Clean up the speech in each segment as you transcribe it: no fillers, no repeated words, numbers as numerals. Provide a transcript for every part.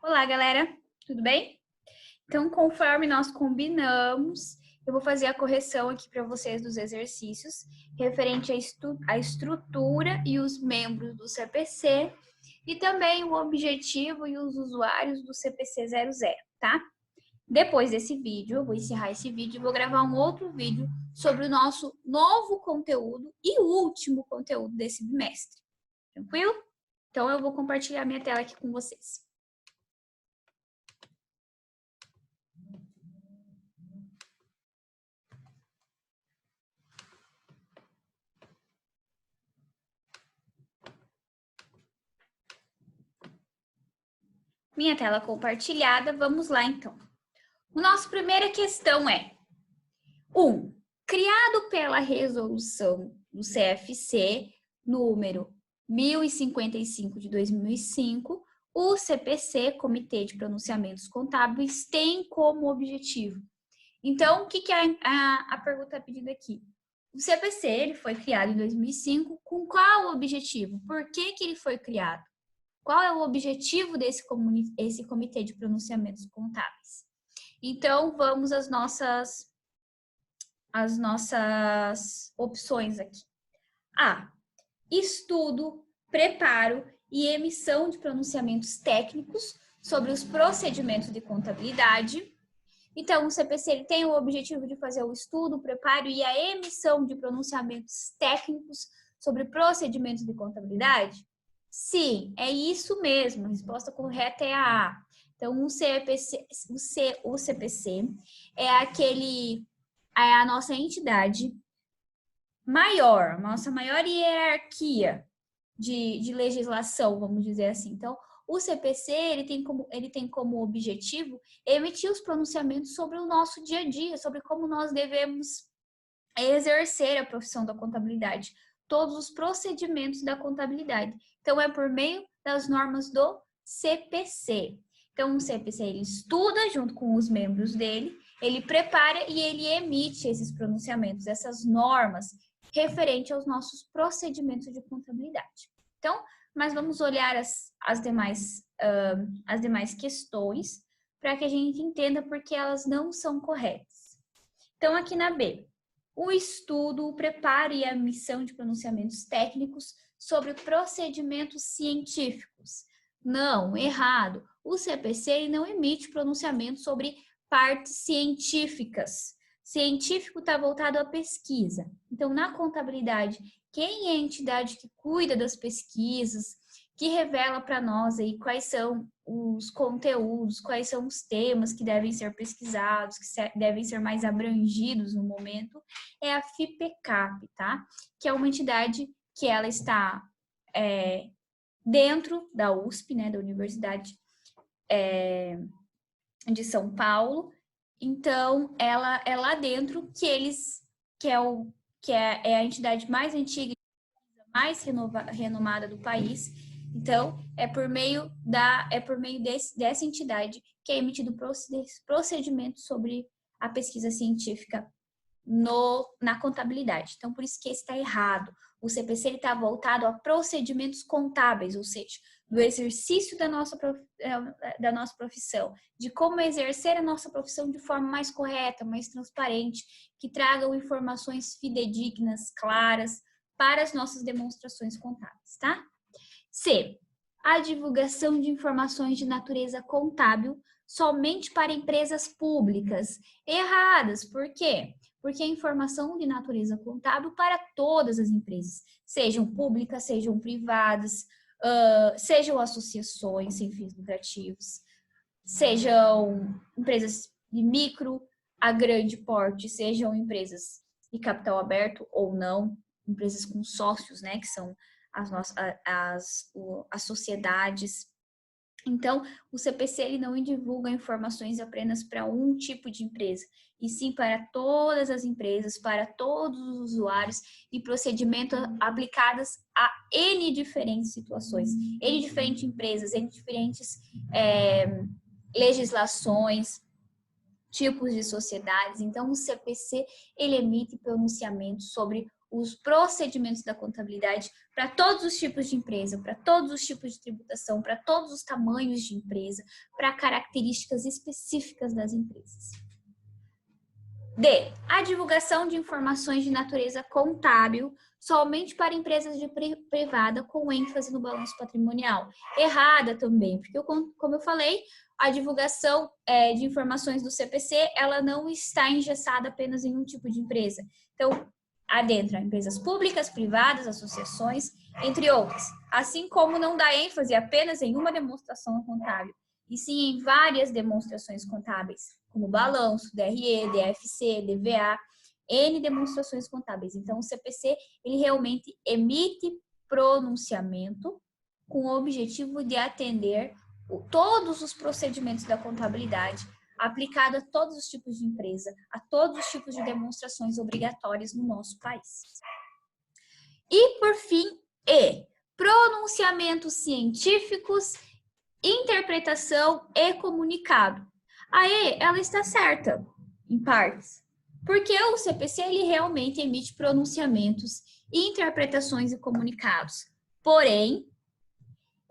Olá, galera, tudo bem? Então, conforme nós combinamos, eu vou fazer a correção aqui para vocês dos exercícios referente à estrutura e os membros do CPC e também o objetivo e os usuários do CPC 00, tá? Depois desse vídeo, eu vou encerrar esse vídeo e vou gravar um outro vídeo sobre o nosso novo conteúdo e o último conteúdo desse bimestre. Tranquilo? Então, eu vou compartilhar minha tela aqui com vocês. Minha tela compartilhada, vamos lá então. Nossa primeira questão é: 1. Criado pela resolução do CFC número 1055 de 2005, o CPC, Comitê de Pronunciamentos Contábeis, tem como objetivo. Então, o que é a pergunta pedida aqui? O CPC ele foi criado em 2005 com qual objetivo? Por que ele foi criado? Qual é o objetivo desse comitê de pronunciamentos contábeis? Então, vamos às nossas opções aqui. A. Estudo, preparo e emissão de pronunciamentos técnicos sobre os procedimentos de contabilidade. Então, o CPC ele tem o objetivo de fazer o estudo, o preparo e a emissão de pronunciamentos técnicos sobre procedimentos de contabilidade? Sim, é isso mesmo. A resposta correta é a A. Então, o CPC é a nossa entidade maior, nossa maior hierarquia de legislação, vamos dizer assim. Então, o CPC ele tem como objetivo emitir os pronunciamentos sobre o nosso dia a dia, sobre como nós devemos exercer a profissão da contabilidade, todos os procedimentos da contabilidade. Então, é por meio das normas do CPC. Então, o CPC ele estuda junto com os membros dele, ele prepara e ele emite esses pronunciamentos, essas normas referente aos nossos procedimentos de contabilidade. Então, mas vamos olhar as demais questões para que a gente entenda porque elas não são corretas. Então, aqui na B, o estudo, o preparo e a emissão de pronunciamentos técnicos sobre procedimentos científicos. Não, errado. O CPC não emite pronunciamento sobre partes científicas. Científico está voltado à pesquisa. Então, na contabilidade, quem é a entidade que cuida das pesquisas, que revela para nós aí quais são os conteúdos, quais são os temas que devem ser pesquisados, que devem ser mais abrangidos no momento, é a FIPECAP, tá? Que é uma entidade que ela está dentro da USP, né, da Universidade de São Paulo. Então, ela é lá dentro que é a entidade mais antiga, mais renomada do país. Então, é por meio dessa entidade que é emitido procedimento sobre a pesquisa científica na contabilidade. Então, por isso que esse está errado. O CPC está voltado a procedimentos contábeis, ou seja, do exercício da nossa profissão, de como exercer a nossa profissão de forma mais correta, mais transparente, que tragam informações fidedignas, claras, para as nossas demonstrações contábeis, tá? C. A divulgação de informações de natureza contábil somente para empresas públicas. Erradas, por quê? Porque a informação de natureza contábil para todas as empresas, sejam públicas, sejam privadas, sejam associações sem fins lucrativos, sejam empresas de micro a grande porte, sejam empresas de capital aberto ou não, empresas com sócios, né, que são as sociedades. Então, o CPC ele não divulga informações apenas para um tipo de empresa, e sim para todas as empresas, para todos os usuários e procedimentos aplicados a N diferentes situações, N diferentes empresas, N diferentes legislações, tipos de sociedades. Então, o CPC ele emite pronunciamentos sobre os procedimentos da contabilidade para todos os tipos de empresa, para todos os tipos de tributação, para todos os tamanhos de empresa, para características específicas das empresas. D. A divulgação de informações de natureza contábil somente para empresas de privada com ênfase no balanço patrimonial. Errada também, porque, como eu falei, a divulgação de informações do CPC, ela não está engessada apenas em um tipo de empresa. Então, adentra empresas públicas, privadas, associações, entre outras. Assim como não dá ênfase apenas em uma demonstração contábil, e sim em várias demonstrações contábeis, como balanço, DRE, DFC, DVA, N demonstrações contábeis. Então, o CPC, ele realmente emite pronunciamento com o objetivo de atender todos os procedimentos da contabilidade, aplicado a todos os tipos de empresa, a todos os tipos de demonstrações obrigatórias no nosso país. E, por fim, E. Pronunciamentos científicos, interpretação e comunicado. A E, ela está certa, em partes, porque o CPC, ele realmente emite pronunciamentos, interpretações e comunicados. Porém,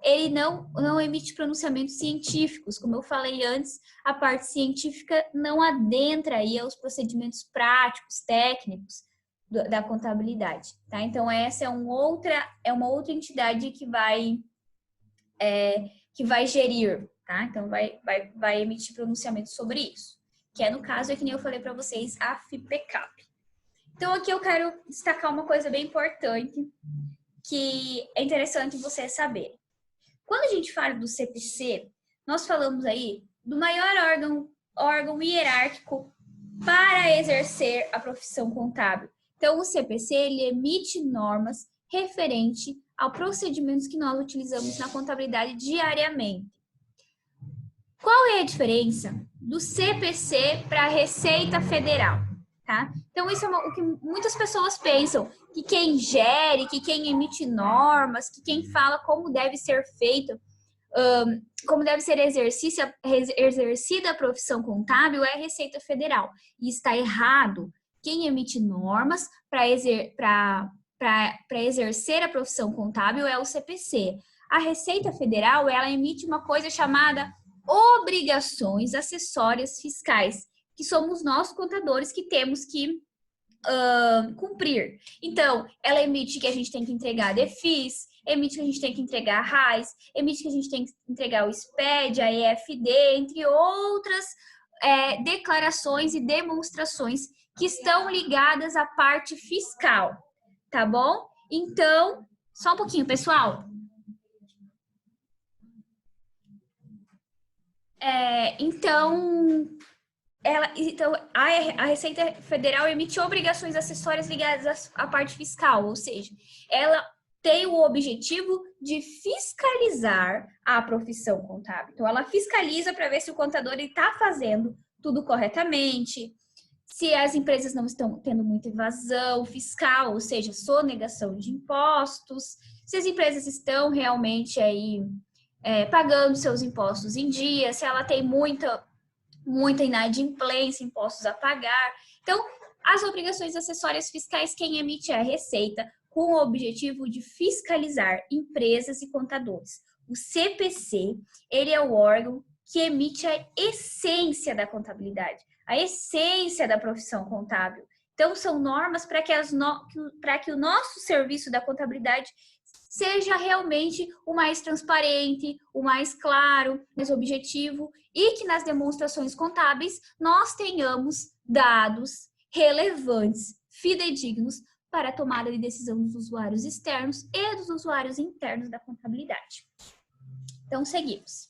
ele não emite pronunciamentos científicos. Como eu falei antes, a parte científica não adentra aí aos procedimentos práticos, técnicos da contabilidade, tá? Então, essa é uma outra entidade que vai gerir, tá? Então, vai emitir pronunciamento sobre isso, que no caso, que nem eu falei para vocês, a FIPECAP. Então, aqui eu quero destacar uma coisa bem importante, que é interessante vocês saberem. Quando a gente fala do CPC, nós falamos aí do maior órgão hierárquico para exercer a profissão contábil. Então, o CPC, ele emite normas referente a procedimentos que nós utilizamos na contabilidade diariamente. Qual é a diferença do CPC para a Receita Federal? Tá? Então, isso é o que muitas pessoas pensam, que quem gere, que quem emite normas, que quem fala como deve ser feito, como deve ser exercida a profissão contábil é a Receita Federal. E está errado. Quem emite normas para exercer a profissão contábil é o CPC. A Receita Federal, ela emite uma coisa chamada obrigações acessórias fiscais, que somos nós, contadores, que temos que cumprir. Então, ela emite que a gente tem que entregar a DEFIS, emite que a gente tem que entregar a RAIS, emite que a gente tem que entregar o SPED, a EFD, entre outras declarações e demonstrações que estão ligadas à parte fiscal, tá bom? Então, só um pouquinho, pessoal. Então, a Receita Federal emite obrigações acessórias ligadas à parte fiscal, ou seja, ela tem o objetivo de fiscalizar a profissão contábil. Então, ela fiscaliza para ver se o contador está fazendo tudo corretamente, se as empresas não estão tendo muita evasão fiscal, ou seja, sonegação de impostos, se as empresas estão realmente aí pagando seus impostos em dia, se ela tem muita inadimplência, impostos a pagar. Então, as obrigações acessórias fiscais, quem emite é a Receita, com o objetivo de fiscalizar empresas e contadores. O CPC, ele é o órgão que emite a essência da contabilidade, a essência da profissão contábil. Então, são normas para que o nosso serviço da contabilidade seja realmente o mais transparente, o mais claro, mais objetivo, e que nas demonstrações contábeis nós tenhamos dados relevantes, fidedignos para a tomada de decisão dos usuários externos e dos usuários internos da contabilidade. Então, seguimos.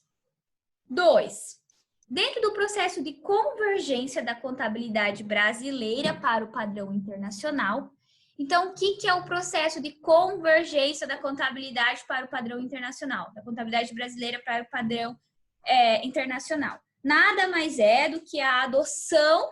2. Dentro do processo de convergência da contabilidade brasileira para o padrão internacional, então, o que é o processo de convergência da contabilidade para o padrão internacional, da contabilidade brasileira para o padrão internacional? Nada mais é do que a adoção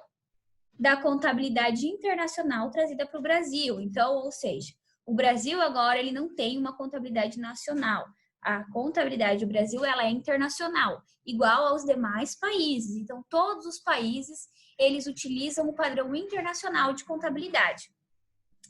da contabilidade internacional trazida para o Brasil. Então, ou seja, o Brasil agora ele não tem uma contabilidade nacional. A contabilidade do Brasil ela é internacional, igual aos demais países. Então, todos os países eles utilizam o padrão internacional de contabilidade.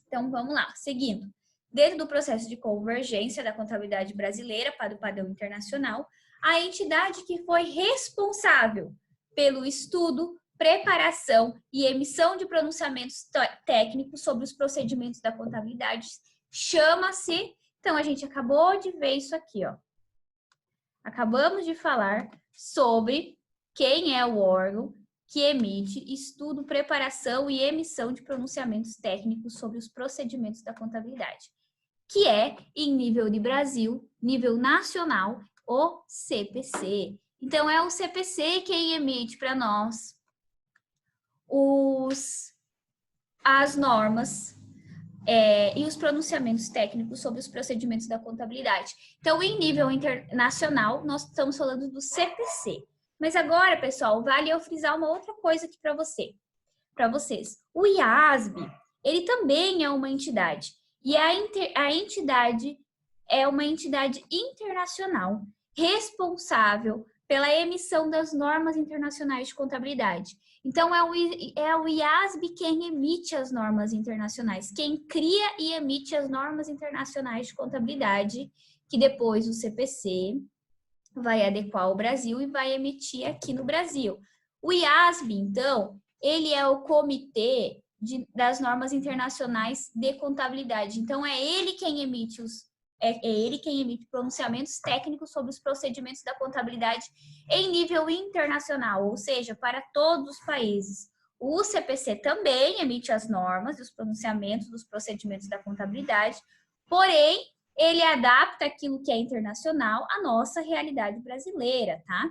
Então, vamos lá, seguindo. Dentro do processo de convergência da contabilidade brasileira para o padrão internacional, a entidade que foi responsável pelo estudo, preparação e emissão de pronunciamentos técnicos sobre os procedimentos da contabilidade chama-se... Então, a gente acabou de ver isso aqui, ó. Acabamos de falar sobre quem é o órgão que emite estudo, preparação e emissão de pronunciamentos técnicos sobre os procedimentos da contabilidade, que é, em nível de Brasil, nível nacional, o CPC. Então, é o CPC quem emite para nós as normas e os pronunciamentos técnicos sobre os procedimentos da contabilidade. Então, em nível internacional, nós estamos falando do CPC. Mas agora, pessoal, vale eu frisar uma outra coisa aqui para vocês. O IASB, ele também é uma entidade. E a entidade é uma entidade internacional responsável pela emissão das normas internacionais de contabilidade. Então, é o IASB quem emite as normas internacionais, quem cria e emite as normas internacionais de contabilidade, que depois o CPC vai adequar ao Brasil e vai emitir aqui no Brasil. O IASB, então, ele é o Comitê das Normas Internacionais de Contabilidade. Então, é ele quem emite pronunciamentos técnicos sobre os procedimentos da contabilidade em nível internacional, ou seja, para todos os países. O CPC também emite as normas e os pronunciamentos dos procedimentos da contabilidade, porém, ele adapta aquilo que é internacional à nossa realidade brasileira, tá?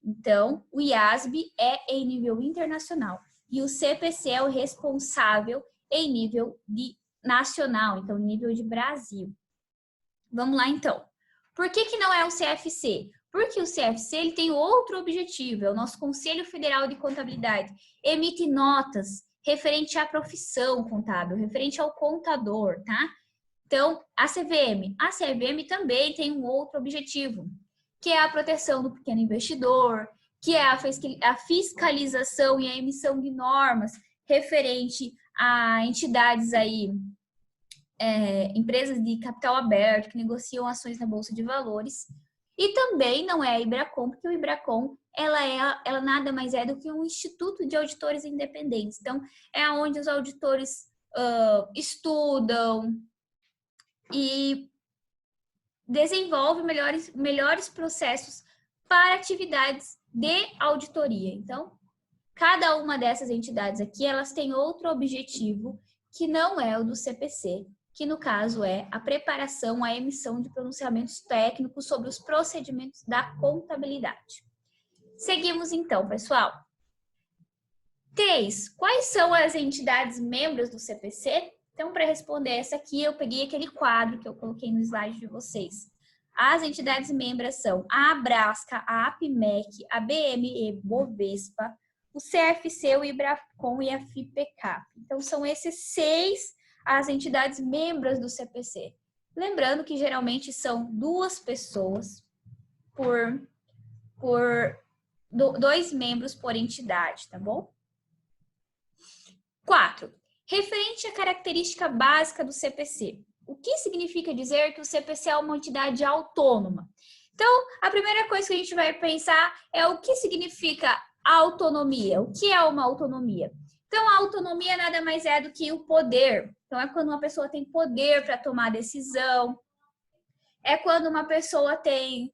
Então, o IASB é em nível internacional e o CPC é o responsável em nível nacional, então, nível de Brasil. Vamos lá, então. Por que não é o CFC? Porque o CFC ele tem outro objetivo, é o nosso Conselho Federal de Contabilidade. Emite notas referente à profissão contábil, referente ao contador, tá? Então, a CVM também tem um outro objetivo, que é a proteção do pequeno investidor, que é a fiscalização e a emissão de normas referente a entidades aí, empresas de capital aberto que negociam ações na Bolsa de Valores. E também não é a IBRACON, porque o IBRACON ela nada mais é do que um instituto de auditores independentes. Então, é onde os auditores estudam e desenvolvem melhores processos para atividades de auditoria. Então, cada uma dessas entidades aqui, elas têm outro objetivo que não é o do CPC, que no caso é a preparação, a emissão de pronunciamentos técnicos sobre os procedimentos da contabilidade. Seguimos então, pessoal. 3. Quais são as entidades membros do CPC? Então, para responder essa aqui, eu peguei aquele quadro que eu coloquei no slide de vocês. As entidades membros são a Abrasca, a APMEC, a BME Bovespa, o CFC, o IBRACON e a FIPECAP. Então, são esses 6 as entidades membros do CPC. Lembrando que geralmente são 2 pessoas por 2 membros por entidade, tá bom? 4. Referente à característica básica do CPC. O que significa dizer que o CPC é uma entidade autônoma? Então, a primeira coisa que a gente vai pensar é o que significa autonomia. O que é uma autonomia? Então, a autonomia nada mais é do que o poder. Então, é quando uma pessoa tem poder para tomar decisão. É quando uma pessoa tem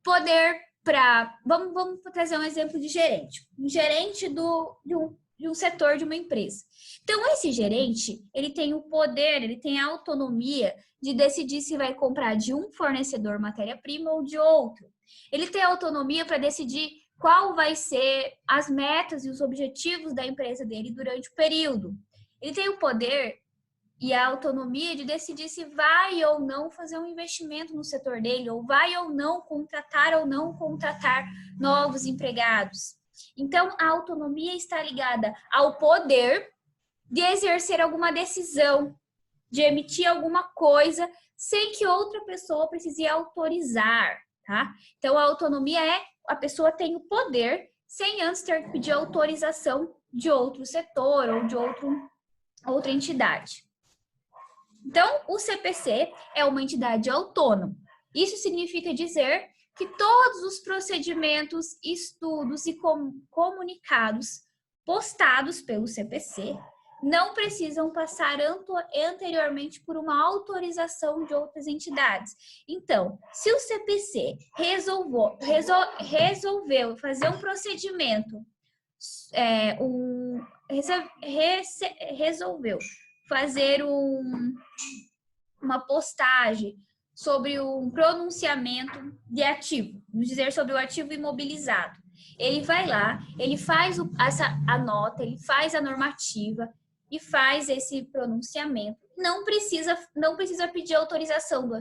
poder para... Vamos trazer um exemplo de gerente. Um gerente de um setor de uma empresa. Então, esse gerente, ele tem o poder, ele tem a autonomia de decidir se vai comprar de um fornecedor matéria-prima ou de outro. Ele tem a autonomia para decidir qual vai ser as metas e os objetivos da empresa dele durante o período. Ele tem o poder e a autonomia de decidir se vai ou não fazer um investimento no setor dele, ou vai ou não contratar novos empregados. Então, a autonomia está ligada ao poder de exercer alguma decisão, de emitir alguma coisa, sem que outra pessoa precise autorizar, tá? Então, a autonomia é a pessoa tem o poder sem antes ter que pedir autorização de outro setor ou de outra entidade. Então, o CPC é uma entidade autônoma. Isso significa dizer que todos os procedimentos, estudos e comunicados postados pelo CPC não precisam passar anteriormente por uma autorização de outras entidades. Então, se o CPC resolveu fazer um procedimento, resolveu fazer uma postagem sobre um pronunciamento de ativo, vamos dizer sobre o ativo imobilizado. Ele vai lá, ele faz a nota, ele faz a normativa e faz esse pronunciamento. Não precisa pedir autorização do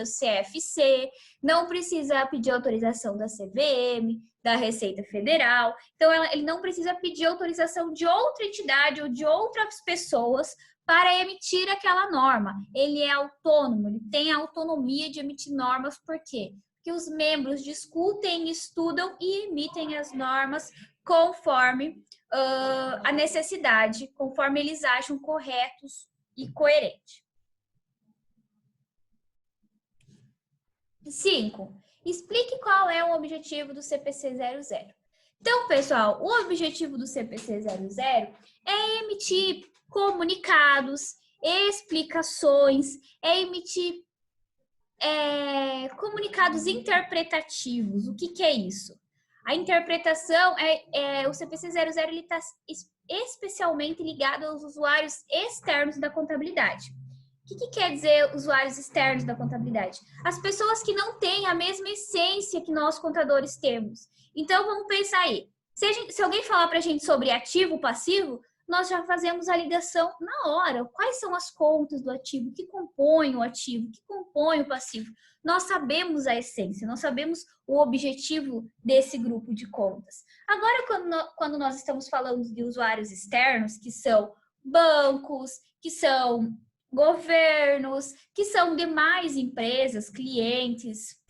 CFC, não precisa pedir autorização da CVM, da Receita Federal. Então, ele não precisa pedir autorização de outra entidade ou de outras pessoas para emitir aquela norma. Ele é autônomo, ele tem a autonomia de emitir normas. Por quê? Porque os membros discutem, estudam e emitem as normas conforme a necessidade, conforme eles acham corretos e coerentes. 5. Explique qual é o objetivo do CPC 00. Então, pessoal, o objetivo do CPC 00 é emitir comunicados, explicações, é emitir comunicados interpretativos. O que é isso? A interpretação o CPC 00 está especialmente ligado aos usuários externos da contabilidade. O que quer dizer usuários externos da contabilidade? As pessoas que não têm a mesma essência que nós contadores temos. Então, vamos pensar aí. Se alguém falar para a gente sobre ativo, passivo, nós já fazemos a ligação na hora. Quais são as contas do ativo? Que compõem o ativo? Que compõem o passivo? Nós sabemos a essência, nós sabemos o objetivo desse grupo de contas. Agora, quando nós estamos falando de usuários externos, que são bancos, que são governos, que são demais empresas, clientes,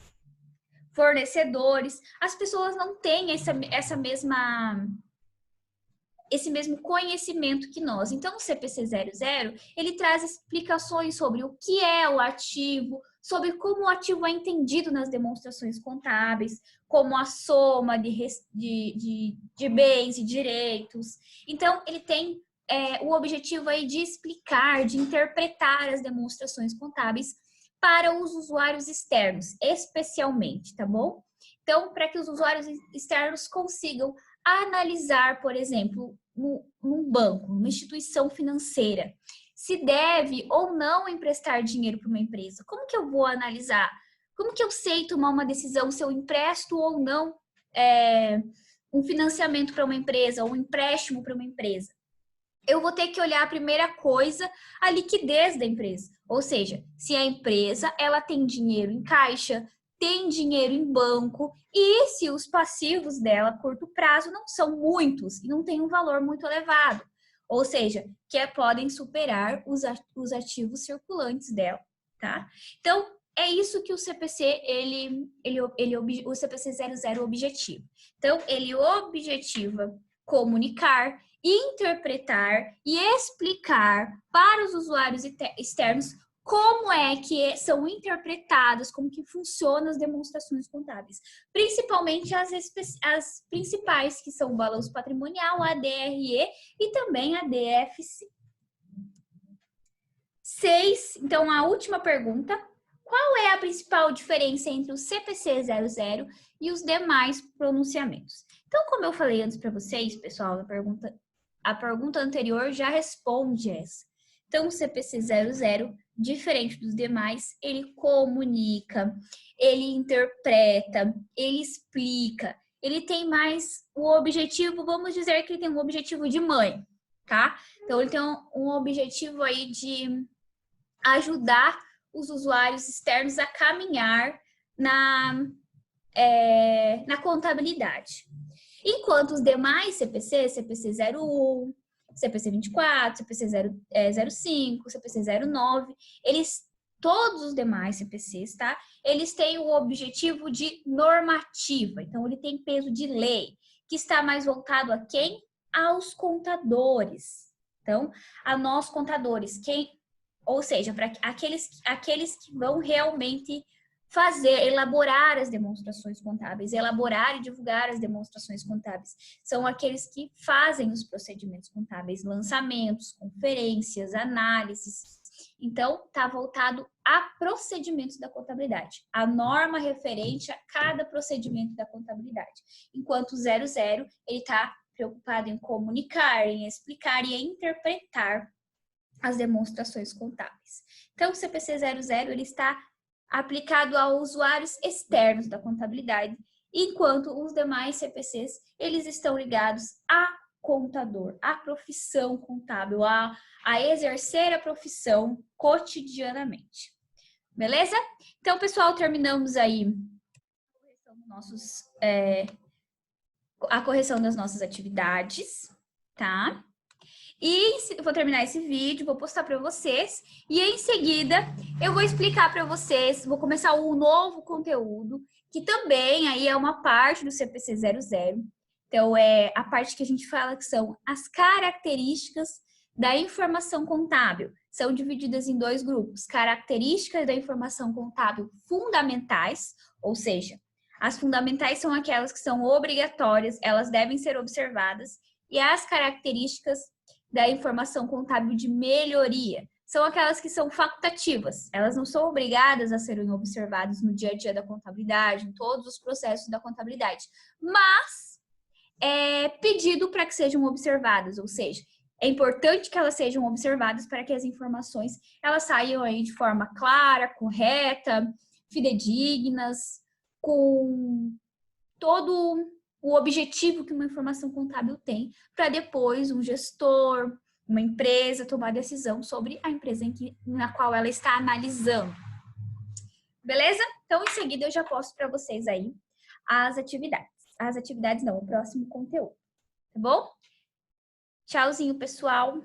fornecedores, as pessoas não têm esse mesmo conhecimento que nós. Então, o CPC 00, ele traz explicações sobre o que é o ativo, sobre como o ativo é entendido nas demonstrações contábeis, como a soma de bens e direitos. Então, ele tem o objetivo aí de explicar, de interpretar as demonstrações contábeis para os usuários externos, especialmente, tá bom? Então, para que os usuários externos consigam analisar, por exemplo, num banco, numa instituição financeira, se deve ou não emprestar dinheiro para uma empresa. Como que eu vou analisar? Como que eu sei tomar uma decisão se eu empresto ou não um financiamento para uma empresa, ou um empréstimo para uma empresa? Eu vou ter que olhar a primeira coisa, a liquidez da empresa. Ou seja, se a empresa ela tem dinheiro em caixa, tem dinheiro em banco, e se os passivos dela a curto prazo não são muitos e não tem um valor muito elevado. Ou seja, que podem superar os ativos circulantes dela, tá? Então, é isso que o CPC, o CPC 00 objetiva. Então, ele objetiva comunicar, interpretar e explicar para os usuários externos como é que são interpretadas, como que funcionam as demonstrações contábeis. Principalmente as principais, que são o balanço patrimonial, a DRE e também a DFC. 6. Então, a última pergunta. Qual é a principal diferença entre o CPC 00 e os demais pronunciamentos? Então, como eu falei antes para vocês, pessoal, a pergunta anterior já responde essa. Então, o CPC 00, diferente dos demais, ele comunica, ele interpreta, ele explica, ele tem mais o objetivo, vamos dizer que ele tem um objetivo de mãe, tá? Então, ele tem um objetivo aí de ajudar os usuários externos a caminhar na contabilidade. Enquanto os demais CPC, CPC 01, CPC 24, CPC 05, CPC 09, todos os demais CPCs, tá? Eles têm o objetivo de normativa. Então, ele tem peso de lei, que está mais voltado a quem? Aos contadores, Então, a nós contadores, ou seja, para aqueles que vão realmente elaborar as demonstrações contábeis, elaborar e divulgar as demonstrações contábeis. São aqueles que fazem os procedimentos contábeis, lançamentos, conferências, análises. Então, está voltado a procedimentos da contabilidade, a norma referente a cada procedimento da contabilidade. Enquanto o 00, ele está preocupado em comunicar, em explicar e em interpretar as demonstrações contábeis. Então, o CPC 00, ele está aplicado a usuários externos da contabilidade, enquanto os demais CPCs, eles estão ligados a contador, a profissão contábil, a exercer a profissão cotidianamente. Beleza? Então, pessoal, terminamos aí a correção das nossas atividades, tá? E vou terminar esse vídeo, vou postar para vocês. E em seguida, eu vou explicar para vocês, vou começar um novo conteúdo, que também aí é uma parte do CPC 00. Então, é a parte que a gente fala que são as características da informação contábil. São divididas em 2 grupos. Características da informação contábil fundamentais, ou seja, as fundamentais são aquelas que são obrigatórias, elas devem ser observadas. E as características da informação contábil de melhoria são aquelas que são facultativas. Elas não são obrigadas a serem observadas no dia a dia da contabilidade, em todos os processos da contabilidade, mas é pedido para que sejam observadas, ou seja, é importante que elas sejam observadas para que as informações elas saiam aí de forma clara, correta, fidedignas, com todo o objetivo que uma informação contábil tem, para depois um gestor, uma empresa tomar decisão sobre a empresa na qual ela está analisando. Beleza? Então, em seguida, eu já posto para vocês aí as atividades. As atividades não, o próximo conteúdo. Tá bom? Tchauzinho, pessoal!